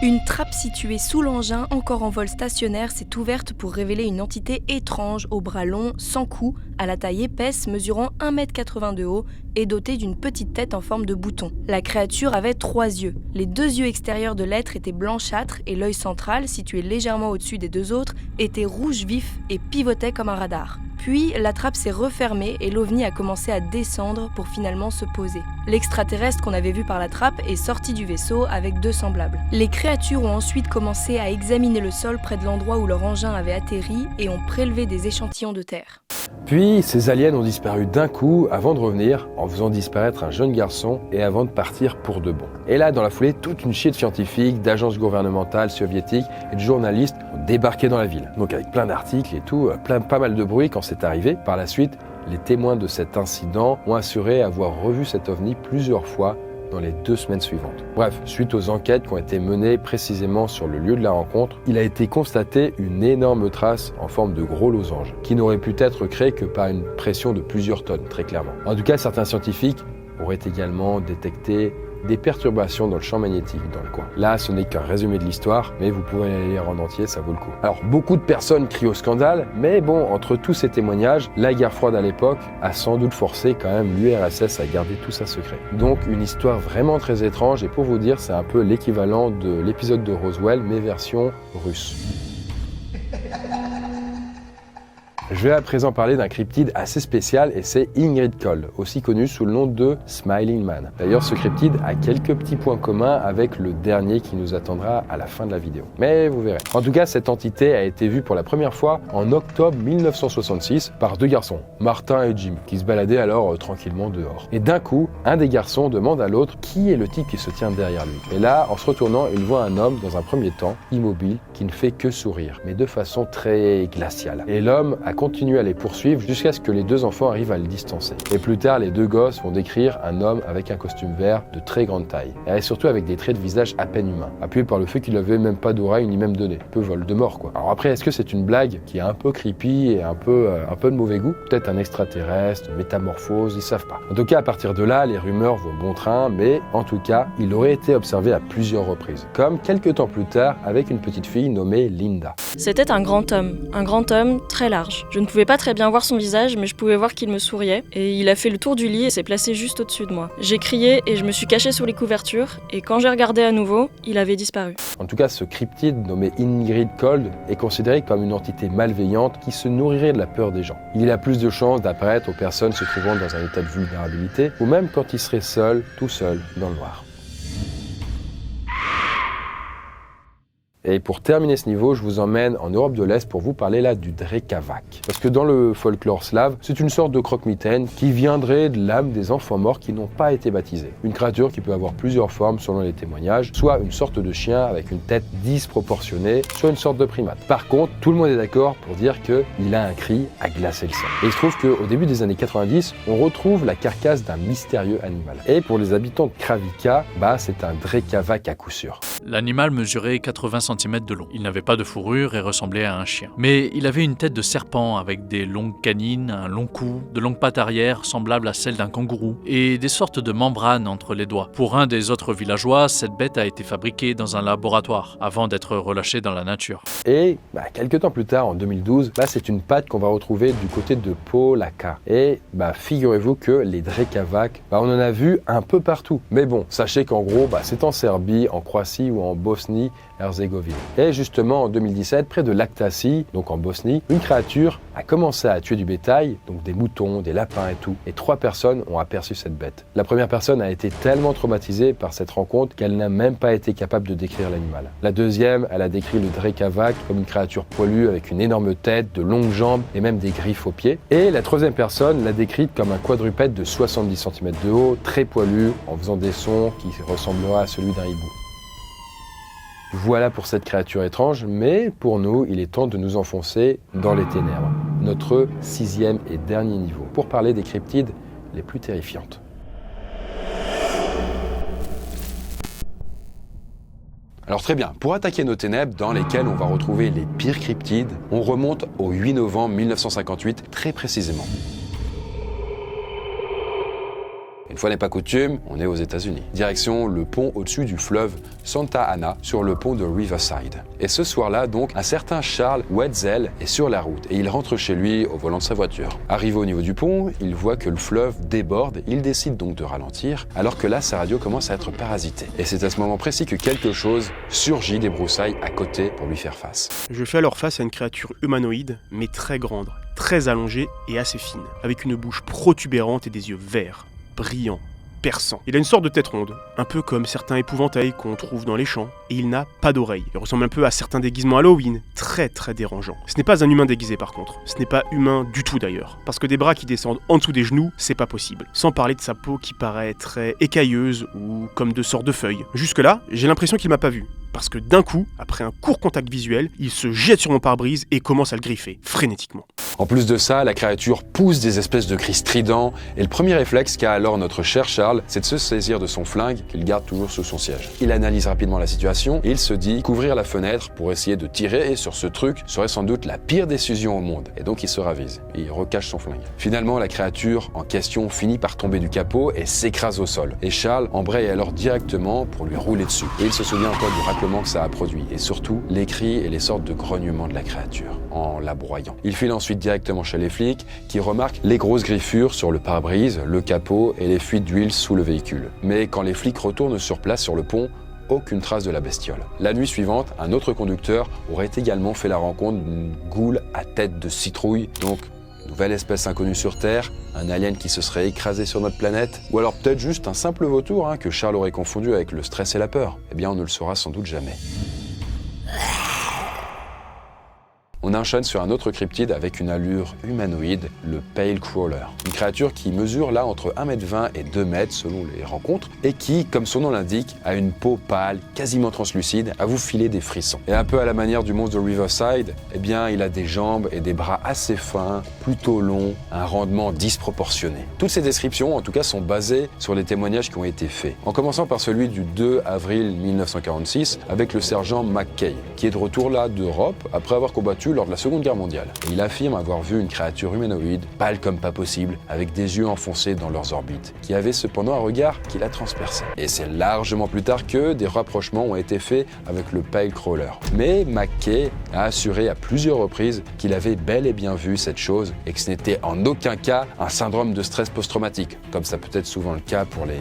Une trappe située sous l'engin, encore en vol stationnaire, s'est ouverte pour révéler une entité étrange aux bras longs, sans cou, à la taille épaisse, mesurant 1,80 m de haut et dotée d'une petite tête en forme de bouton. La créature avait 3 yeux. Les 2 yeux extérieurs de l'être étaient blanchâtres et l'œil central, situé légèrement au-dessus des 2 autres, était rouge vif et pivotait comme un radar. Puis, la trappe s'est refermée et l'OVNI a commencé à descendre pour finalement se poser. L'extraterrestre qu'on avait vu par la trappe est sorti du vaisseau avec 2 semblables. Les créatures ont ensuite commencé à examiner le sol près de l'endroit où leur engin avait atterri et ont prélevé des échantillons de terre. Puis, ces aliens ont disparu d'un coup avant de revenir, en faisant disparaître un jeune garçon et avant de partir pour de bon. Et là, dans la foulée, toute une chier de scientifiques, d'agences gouvernementales soviétiques et de journalistes ont débarqué dans la ville. Donc avec plein d'articles et tout, pas mal de bruit quand c'est arrivé. Par la suite, les témoins de cet incident ont assuré avoir revu cet ovni plusieurs fois dans les 2 semaines suivantes. Bref, suite aux enquêtes qui ont été menées précisément sur le lieu de la rencontre, il a été constaté une énorme trace en forme de gros losange, qui n'aurait pu être créée que par une pression de plusieurs tonnes, très clairement. En tout cas, certains scientifiques auraient également détecté des perturbations dans le champ magnétique dans le coin. Là, ce n'est qu'un résumé de l'histoire, mais vous pouvez la lire en entier, ça vaut le coup. Alors, beaucoup de personnes crient au scandale, mais bon, entre tous ces témoignages, la guerre froide à l'époque a sans doute forcé quand même l'URSS à garder tout ça secret. Donc, une histoire vraiment très étrange, et pour vous dire, c'est un peu l'équivalent de l'épisode de Roswell, mais version russe. Je vais à présent parler d'un cryptide assez spécial et c'est Ingrid Koll, aussi connu sous le nom de Smiling Man. D'ailleurs, ce cryptide a quelques petits points communs avec le dernier qui nous attendra à la fin de la vidéo. Mais vous verrez. En tout cas, cette entité a été vue pour la première fois en octobre 1966 par 2 garçons, Martin et Jim, qui se baladaient alors tranquillement dehors. Et d'un coup, un des garçons demande à l'autre qui est le type qui se tient derrière lui. Et là, en se retournant, il voit un homme dans un premier temps, immobile, qui ne fait que sourire, mais de façon très glaciale. Et l'homme a continué à les poursuivre jusqu'à ce que les 2 enfants arrivent à le distancer. Et plus tard, les 2 gosses vont décrire un homme avec un costume vert de très grande taille, et surtout avec des traits de visage à peine humains, appuyé par le fait qu'il n'avait même pas d'oreille ni même de nez. Un peu Voldemort quoi. Alors après, est-ce que c'est une blague qui est un peu creepy et un peu de mauvais goût? Peut-être un extraterrestre, une métamorphose, ils savent pas. En tout cas, à partir de là, les rumeurs vont bon train, mais en tout cas, il aurait été observé à plusieurs reprises, comme quelques temps plus tard avec une petite fille nommée Linda. C'était un grand homme très large. Je ne pouvais pas très bien voir son visage, mais je pouvais voir qu'il me souriait. Et il a fait le tour du lit et s'est placé juste au-dessus de moi. J'ai crié et je me suis cachée sous les couvertures. Et quand j'ai regardé à nouveau, il avait disparu. En tout cas, ce cryptide nommé Ingrid Koll est considéré comme une entité malveillante qui se nourrirait de la peur des gens. Il a plus de chances d'apparaître aux personnes se trouvant dans un état de vulnérabilité, ou même quand il serait seul, tout seul, dans le noir. Et pour terminer ce niveau, je vous emmène en Europe de l'Est pour vous parler là du Drekavac. Parce que dans le folklore slave, c'est une sorte de croque-mitaine qui viendrait de l'âme des enfants morts qui n'ont pas été baptisés. Une créature qui peut avoir plusieurs formes selon les témoignages, soit une sorte de chien avec une tête disproportionnée, soit une sorte de primate. Par contre, tout le monde est d'accord pour dire qu'il a un cri à glacer le sang. Et il se trouve qu'au début des années 90, on retrouve la carcasse d'un mystérieux animal. Et pour les habitants de Kravika, c'est un Drekavac à coup sûr. L'animal mesurait 80 cm de long. Il n'avait pas de fourrure et ressemblait à un chien. Mais il avait une tête de serpent avec des longues canines, un long cou, de longues pattes arrière semblables à celles d'un kangourou et des sortes de membranes entre les doigts. Pour un des autres villageois, cette bête a été fabriquée dans un laboratoire avant d'être relâchée dans la nature. Et quelques temps plus tard, en 2012, c'est une patte qu'on va retrouver du côté de Polaka. Et figurez-vous que les Drekavac, on en a vu un peu partout. Mais bon, sachez qu'en gros, c'est en Serbie, en Croatie Croatie ou en Bosnie-Herzégovine. Et justement, en 2017, près de Lactatie, donc en Bosnie, une créature a commencé à tuer du bétail, donc des moutons, des lapins et tout. Et 3 personnes ont aperçu cette bête. La première personne a été tellement traumatisée par cette rencontre qu'elle n'a même pas été capable de décrire l'animal. La deuxième, elle a décrit le Drekavac comme une créature poilue avec une énorme tête, de longues jambes et même des griffes aux pieds. Et la troisième personne l'a décrite comme un quadrupède de 70 cm de haut, très poilu, en faisant des sons qui ressembleraient à celui d'un hibou. Voilà pour cette créature étrange, mais pour nous, il est temps de nous enfoncer dans les ténèbres. Notre 6e et dernier niveau, pour parler des cryptides les plus terrifiantes. Alors très bien, pour attaquer nos ténèbres dans lesquelles on va retrouver les pires cryptides, on remonte au 8 novembre 1958 très précisément. Une fois n'est pas coutume, on est aux États-Unis. Direction le pont au-dessus du fleuve Santa Ana, sur le pont de Riverside. Et ce soir-là, donc, un certain Charles Wetzel est sur la route et il rentre chez lui au volant de sa voiture. Arrivé au niveau du pont, il voit que le fleuve déborde, il décide donc de ralentir, alors que là, sa radio commence à être parasitée. Et c'est à ce moment précis que quelque chose surgit des broussailles à côté pour lui faire face. Je fais alors face à une créature humanoïde, mais très grande, très allongée et assez fine, avec une bouche protubérante et des yeux verts, brillant, perçant. Il a une sorte de tête ronde, un peu comme certains épouvantails qu'on trouve dans les champs, et il n'a pas d'oreilles. Il ressemble un peu à certains déguisements Halloween, très dérangeant. Ce n'est pas un humain déguisé par contre, ce n'est pas humain du tout d'ailleurs, parce que des bras qui descendent en dessous des genoux, c'est pas possible. Sans parler de sa peau qui paraît très écailleuse ou comme de sortes de feuilles. Jusque là, j'ai l'impression qu'il m'a pas vu. Parce que d'un coup, après un court contact visuel, il se jette sur mon pare-brise et commence à le griffer, frénétiquement. En plus de ça, la créature pousse des espèces de cris stridents, et le premier réflexe qu'a alors notre cher Charles, c'est de se saisir de son flingue qu'il garde toujours sous son siège. Il analyse rapidement la situation et il se dit qu'ouvrir la fenêtre pour essayer de tirer sur ce truc serait sans doute la pire décision au monde. Et donc il se ravise, et il recache son flingue. Finalement, la créature en question finit par tomber du capot et s'écrase au sol. Et Charles embraye alors directement pour lui rouler dessus. Et il se souvient encore du raclement que ça a produit, et surtout les cris et les sortes de grognements de la créature, en la broyant. Il file ensuite directement chez les flics, qui remarquent les grosses griffures sur le pare-brise, le capot et les fuites d'huile sous le véhicule. Mais quand les flics retournent sur place sur le pont, aucune trace de la bestiole. La nuit suivante, un autre conducteur aurait également fait la rencontre d'une goule à tête de citrouille, donc nouvelle espèce inconnue sur Terre, un alien qui se serait écrasé sur notre planète, ou alors peut-être juste un simple vautour que Charles aurait confondu avec le stress et la peur. Eh bien, on ne le saura sans doute jamais. On enchaîne sur un autre cryptide avec une allure humanoïde, le Pale Crawler. Une créature qui mesure là entre 1,20 m et 2 m selon les rencontres, et qui, comme son nom l'indique, a une peau pâle, quasiment translucide, à vous filer des frissons. Et un peu à la manière du monstre de Riverside, eh bien, il a des jambes et des bras assez fins, plutôt longs, un rendement disproportionné. Toutes ces descriptions, en tout cas, sont basées sur les témoignages qui ont été faits. En commençant par celui du 2 avril 1946, avec le sergent McKay, qui est de retour là d'Europe, après avoir combattu lors de la Seconde Guerre mondiale. Et il affirme avoir vu une créature humanoïde, pâle comme pas possible, avec des yeux enfoncés dans leurs orbites, qui avait cependant un regard qui la transperçait. Et c'est largement plus tard que des rapprochements ont été faits avec le Pale Crawler. Mais McKay a assuré à plusieurs reprises qu'il avait bel et bien vu cette chose et que ce n'était en aucun cas un syndrome de stress post-traumatique, comme ça peut être souvent le cas pour les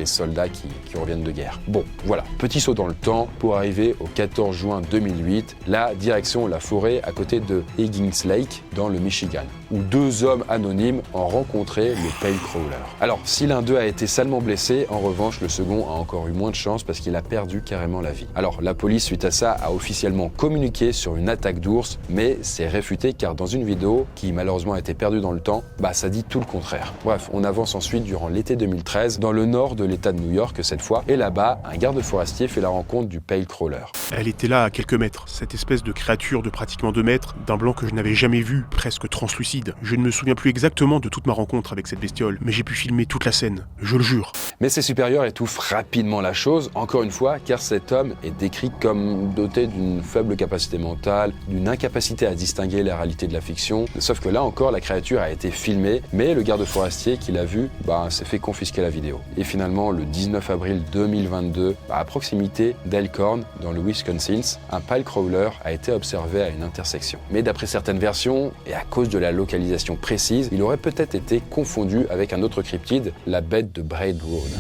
soldats qui reviennent de guerre. Bon, voilà, petit saut dans le temps pour arriver au 14 juin 2008, la direction la forêt à côté de Higgins Lake, dans le Michigan, où 2 hommes anonymes ont rencontré le Pale Crawler. Alors, si l'un d'eux a été salement blessé, en revanche, le second a encore eu moins de chance parce qu'il a perdu carrément la vie. Alors, la police, suite à ça, a officiellement communiqué sur une attaque d'ours, mais c'est réfuté car dans une vidéo, qui malheureusement a été perdue dans le temps, ça dit tout le contraire. Bref, on avance ensuite durant l'été 2013, dans le nord de l'État de New York cette fois, et là-bas, un garde forestier fait la rencontre du Pale Crawler. Elle était là à quelques mètres, cette espèce de créature de pratiquement 2 mètres, d'un blanc que je n'avais jamais vu, presque translucide. Je ne me souviens plus exactement de toute ma rencontre avec cette bestiole, mais j'ai pu filmer toute la scène, je le jure. Mais ses supérieurs étouffent rapidement la chose, encore une fois, car cet homme est décrit comme doté d'une faible capacité mentale, d'une incapacité à distinguer la réalité de la fiction, sauf que là encore, la créature a été filmée, mais le garde forestier qui l'a vu, s'est fait confisquer la vidéo. Et finalement, le 19 avril 2022, à proximité d'Elkhorn, dans le Wisconsin, un Pale Crawler a été observé à une intersection. Mais d'après certaines versions, et à cause de la localisation précise, il aurait peut-être été confondu avec un autre cryptide, la bête de Braid Road.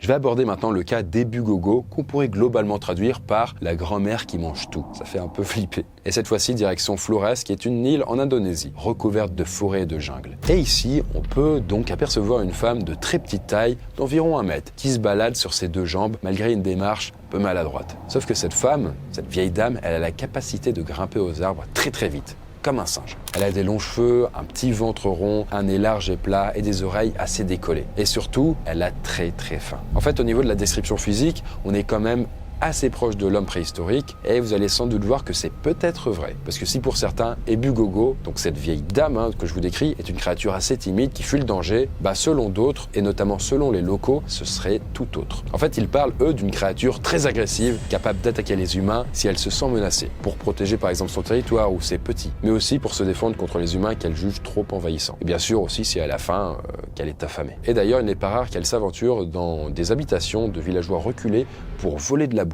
Je vais aborder maintenant le cas d'Ebugogo, qu'on pourrait globalement traduire par la grand-mère qui mange tout. Ça fait un peu flipper. Et cette fois-ci, direction Flores, qui est une île en Indonésie, recouverte de forêts et de jungles. Et ici, on peut donc apercevoir une femme de très petite taille, d'environ 1 mètre, qui se balade sur ses 2 jambes, malgré une démarche un peu maladroite. Sauf que cette femme, cette vieille dame, elle a la capacité de grimper aux arbres très très vite, comme un singe. Elle a des longs cheveux, un petit ventre rond, un nez large et plat et des oreilles assez décollées. Et surtout, elle a très très faim. En fait, au niveau de la description physique, on est quand même assez proche de l'homme préhistorique et vous allez sans doute voir que c'est peut-être vrai. Parce que si pour certains, Ebugogo, donc cette vieille dame que je vous décris, est une créature assez timide qui fuit le danger, selon d'autres, et notamment selon les locaux, ce serait tout autre. En fait, ils parlent, eux, d'une créature très agressive, capable d'attaquer les humains si elle se sent menacée, pour protéger par exemple son territoire ou ses petits, mais aussi pour se défendre contre les humains qu'elle juge trop envahissants. Et bien sûr aussi si elle a faim, qu'elle est affamée. Et d'ailleurs, il n'est pas rare qu'elle s'aventure dans des habitations de villageois reculés pour voler de la bouffe.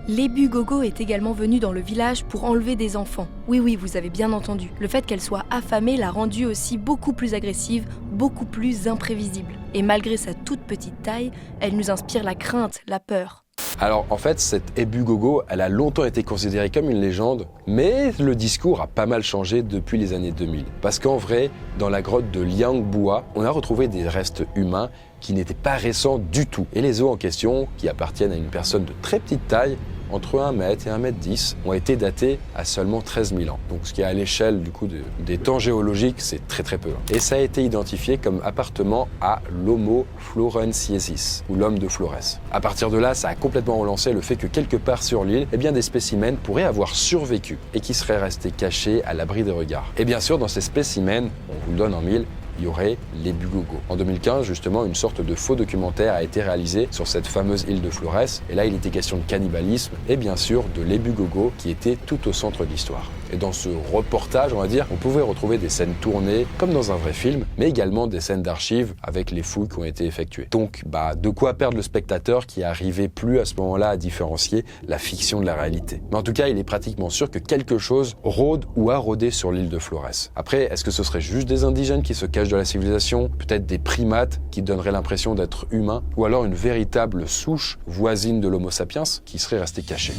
L'Ebugogo est également venue dans le village pour enlever des enfants. Oui, vous avez bien entendu. Le fait qu'elle soit affamée l'a rendue aussi beaucoup plus agressive, beaucoup plus imprévisible. Et malgré sa toute petite taille, elle nous inspire la crainte, la peur. Alors en fait, cette Ebugogo, elle a longtemps été considérée comme une légende, mais le discours a pas mal changé depuis les années 2000. Parce qu'en vrai, dans la grotte de Liangbua, on a retrouvé des restes humains qui n'étaient pas récents du tout. Et les os en question, qui appartiennent à une personne de très petite taille, entre 1 mètre et 1 mètre 10, ont été datés à seulement 13 000 ans. Donc ce qui est à l'échelle du coup des temps géologiques, c'est très très peu. Et ça a été identifié comme appartenant à l'Homo florensiensis, ou l'homme de Flores. À partir de là, ça a complètement relancé le fait que quelque part sur l'île, des spécimens pourraient avoir survécu et qui seraient restés cachés à l'abri des regards. Et bien sûr, dans ces spécimens, on vous le donne en mille, il y aurait l'Ebugogo. En 2015, justement, une sorte de faux documentaire a été réalisé sur cette fameuse île de Flores. Et là, il était question de cannibalisme et bien sûr de l'Ebugogo qui était tout au centre de l'histoire. Et dans ce reportage, on va dire, on pouvait retrouver des scènes tournées comme dans un vrai film, mais également des scènes d'archives avec les fouilles qui ont été effectuées. Donc, de quoi perdre le spectateur qui n'arrivait plus à ce moment-là à différencier la fiction de la réalité. Mais en tout cas, il est pratiquement sûr que quelque chose rôde ou a rôdé sur l'île de Flores. Après, est-ce que ce serait juste des indigènes qui se cachent de la civilisation, peut-être des primates qui donneraient l'impression d'être humains, ou alors une véritable souche voisine de l'Homo sapiens qui serait restée cachée.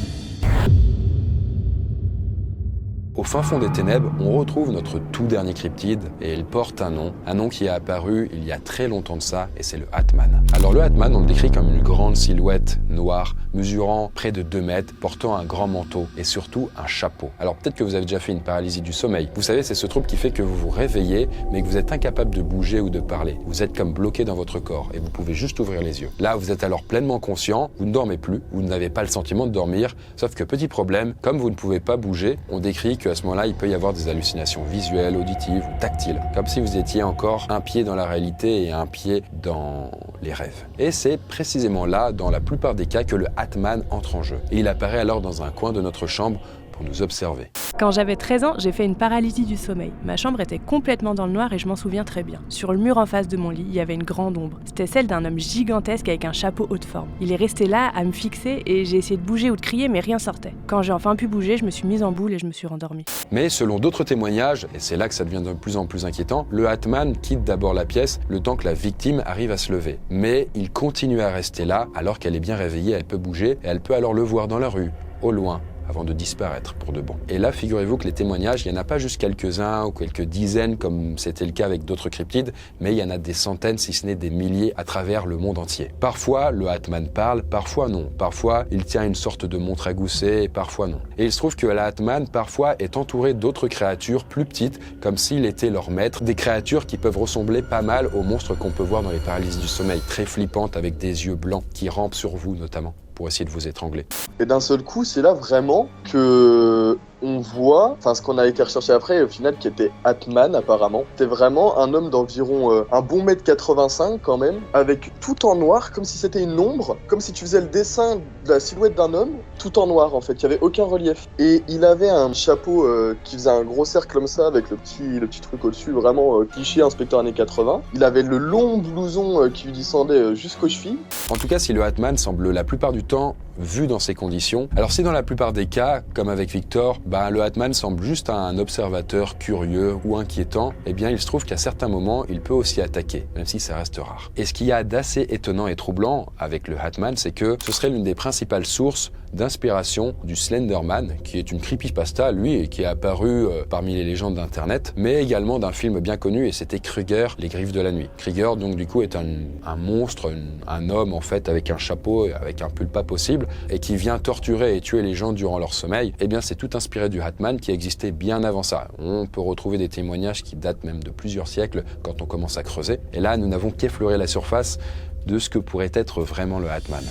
Au fin fond des ténèbres, on retrouve notre tout dernier cryptide et il porte un nom qui est apparu il y a très longtemps de ça et c'est le Atman. Alors le Atman, on le décrit comme une grande silhouette noire, mesurant près de 2 mètres, portant un grand manteau et surtout un chapeau. Alors peut-être que vous avez déjà fait une paralysie du sommeil. Vous savez, c'est ce trouble qui fait que vous vous réveillez mais que vous êtes incapable de bouger ou de parler. Vous êtes comme bloqué dans votre corps et vous pouvez juste ouvrir les yeux. Là, vous êtes alors pleinement conscient, vous ne dormez plus, vous n'avez pas le sentiment de dormir, sauf que petit problème, comme vous ne pouvez pas bouger, on décrit qu'à ce moment-là, il peut y avoir des hallucinations visuelles, auditives ou tactiles, comme si vous étiez encore un pied dans la réalité et un pied dans les rêves. Et c'est précisément là, dans la plupart des cas, que le Atman entre en jeu. Et il apparaît alors dans un coin de notre chambre pour nous observer. Quand j'avais 13 ans, j'ai fait une paralysie du sommeil. Ma chambre était complètement dans le noir et je m'en souviens très bien. Sur le mur en face de mon lit, il y avait une grande ombre. C'était celle d'un homme gigantesque avec un chapeau haute forme. Il est resté là à me fixer et j'ai essayé de bouger ou de crier mais rien sortait. Quand j'ai enfin pu bouger, je me suis mise en boule et je me suis rendormie. Mais selon d'autres témoignages, et c'est là que ça devient de plus en plus inquiétant, le Atman quitte d'abord la pièce le temps que la victime arrive à se lever. Mais il continue à rester là alors qu'elle est bien réveillée, elle peut bouger et elle peut alors le voir dans la rue, au loin, avant de disparaître pour de bon. Et là, figurez-vous que les témoignages, il n'y en a pas juste quelques-uns ou quelques dizaines comme c'était le cas avec d'autres cryptides, mais il y en a des centaines, si ce n'est des milliers à travers le monde entier. Parfois, le Atman parle, parfois non. Parfois, il tient une sorte de montre à gousset, parfois non. Et il se trouve que le Atman, parfois, est entouré d'autres créatures plus petites, comme s'il était leur maître, des créatures qui peuvent ressembler pas mal aux monstres qu'on peut voir dans les paralysies du sommeil, très flippantes avec des yeux blancs qui rampent sur vous notamment, pour essayer de vous étrangler. Et d'un seul coup, c'est là vraiment que on voit, ce qu'on a été recherché après, au final, qui était Atman apparemment. C'était vraiment un homme d'environ un bon 1,85 m quand même, avec tout en noir, comme si c'était une ombre, comme si tu faisais le dessin de la silhouette d'un homme, tout en noir en fait, il n'y avait aucun relief. Et il avait un chapeau qui faisait un gros cercle comme ça, avec le petit truc au-dessus, vraiment cliché inspecteur années 80. Il avait le long blouson qui lui descendait jusqu'aux chevilles. En tout cas, si le Atman semble la plupart du temps vu dans ces conditions. Alors si dans la plupart des cas, comme avec Victor, le Hatman semble juste un observateur curieux ou inquiétant, eh bien il se trouve qu'à certains moments, il peut aussi attaquer, même si ça reste rare. Et ce qu'il y a d'assez étonnant et troublant avec le Hatman, c'est que ce serait l'une des principales sources d'inspiration du Slenderman, qui est une creepypasta, lui, et qui est apparu parmi les légendes d'Internet, mais également d'un film bien connu, et c'était Krueger, Les Griffes de la Nuit. Krueger, donc du coup, est un monstre, un homme en fait, avec un chapeau, avec un pull pas possible, et qui vient torturer et tuer les gens durant leur sommeil. Eh bien, c'est tout inspiré du Hatman qui existait bien avant ça. On peut retrouver des témoignages qui datent même de plusieurs siècles quand on commence à creuser. Et là, nous n'avons qu'effleuré la surface de ce que pourrait être vraiment le Hatman.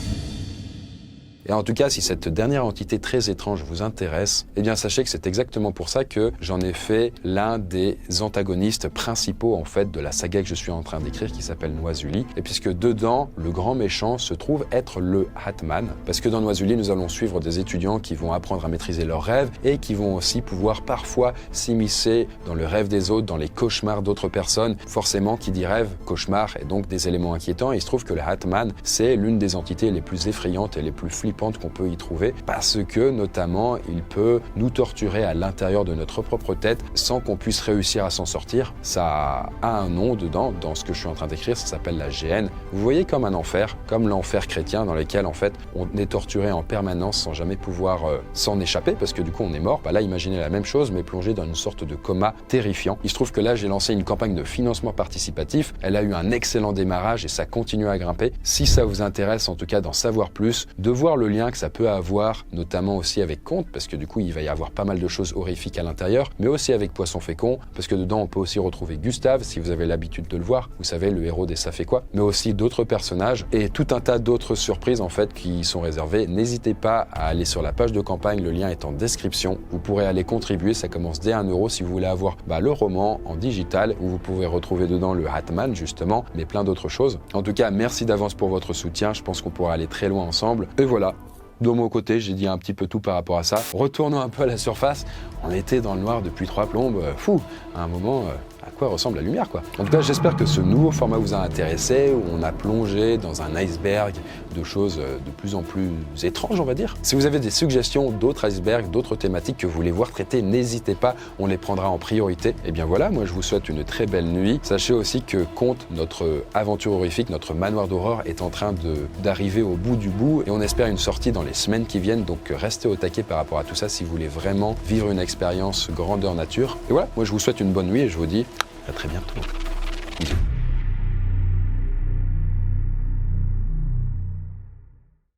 Et en tout cas, si cette dernière entité très étrange vous intéresse, eh bien sachez que c'est exactement pour ça que j'en ai fait l'un des antagonistes principaux en fait de la saga que je suis en train d'écrire qui s'appelle Noisuli. Et puisque dedans, le grand méchant se trouve être le Hatman. Parce que dans Noisuli, nous allons suivre des étudiants qui vont apprendre à maîtriser leurs rêves et qui vont aussi pouvoir parfois s'immiscer dans le rêve des autres, dans les cauchemars d'autres personnes. Forcément, qui dit rêve, cauchemar et donc des éléments inquiétants. Et il se trouve que le Hatman, c'est l'une des entités les plus effrayantes et les plus flippantes qu'on peut y trouver parce que notamment il peut nous torturer à l'intérieur de notre propre tête sans qu'on puisse réussir à s'en sortir. Ça a un nom dedans, dans ce que je suis en train d'écrire, ça s'appelle la géhenne. Vous voyez comme un enfer, comme l'enfer chrétien dans lequel en fait on est torturé en permanence sans jamais pouvoir s'en échapper parce que du coup on est mort. Là imaginez la même chose mais plongé dans une sorte de coma terrifiant. Il se trouve que là j'ai lancé une campagne de financement participatif, elle a eu un excellent démarrage et ça continue à grimper. Si ça vous intéresse en tout cas d'en savoir plus, de voir le lien que ça peut avoir, notamment aussi avec Conte, parce que du coup il va y avoir pas mal de choses horrifiques à l'intérieur, mais aussi avec Poisson Fécond, parce que dedans on peut aussi retrouver Gustave, si vous avez l'habitude de le voir, vous savez, le héros des Ça fait quoi, mais aussi d'autres personnages et tout un tas d'autres surprises en fait qui sont réservées. N'hésitez pas à aller sur la page de campagne, le lien est en description, vous pourrez aller contribuer, ça commence dès 1 € si vous voulez avoir le roman en digital, où vous pouvez retrouver dedans le Hatman justement, mais plein d'autres choses. En tout cas, merci d'avance pour votre soutien, je pense qu'on pourra aller très loin ensemble, et voilà. De mon côté, j'ai dit un petit peu tout par rapport à ça. Retournons un peu à la surface. On était dans le noir depuis 3 plombes. À un moment, à quoi ressemble la lumière, quoi. En tout cas, j'espère que ce nouveau format vous a intéressé, où on a plongé dans un iceberg de choses de plus en plus étranges, on va dire. Si vous avez des suggestions d'autres icebergs, d'autres thématiques que vous voulez voir traitées, n'hésitez pas, on les prendra en priorité. Et bien voilà, moi je vous souhaite une très belle nuit. Sachez aussi que Conte, notre aventure horrifique, notre manoir d'horreur, est en train d'arriver au bout du bout, et on espère une sortie dans les semaines qui viennent, donc restez au taquet par rapport à tout ça si vous voulez vraiment vivre une expérience grandeur nature. Et voilà, moi je vous souhaite une bonne nuit et je vous dis à très bientôt.